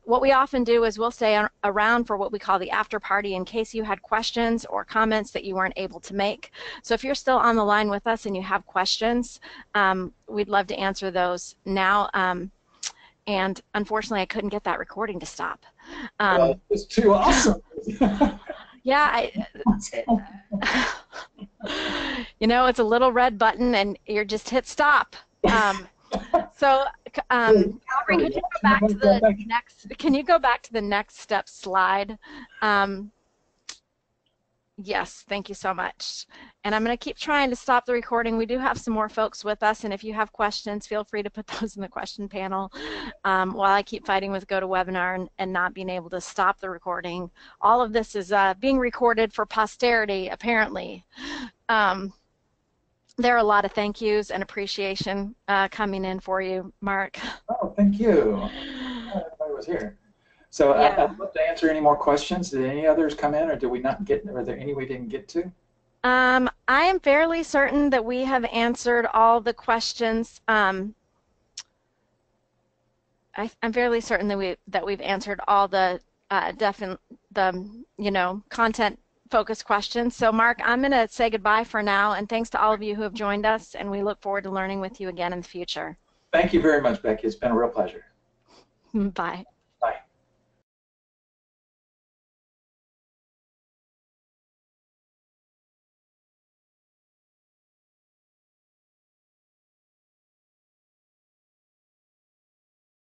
What we often do is we'll stay around for what we call the after party in case you had questions or comments that you weren't able to make. So if you're still on the line with us and you have questions, we'd love to answer those now. And unfortunately, I couldn't get that recording to stop.
It's too awesome.
Yeah, you know, it's a little red button, and you're just hit stop. So, Aubrey, could you go back to the next? Can you go back to the next step slide? Yes, thank you so much. And I'm going to keep trying to stop the recording. We do have some more folks with us, and if you have questions, feel free to put those in the question panel while I keep fighting with GoToWebinar and not being able to stop the recording. All of this is being recorded for posterity, apparently. There are a lot of thank yous and appreciation coming in for you, Mark.
Oh, thank you. Everybody was here. So
yeah.
I'd love to answer any more questions. Did any others come in, or did we not get? Are there any we didn't get to?
I am fairly certain that we have answered all the questions. I'm fairly certain that we've answered all the content focused questions. So Mark, I'm going to say goodbye for now, and thanks to all of you who have joined us, and we look forward to learning with you again in the future.
Thank you very much, Becky. It's been a real pleasure.
Bye.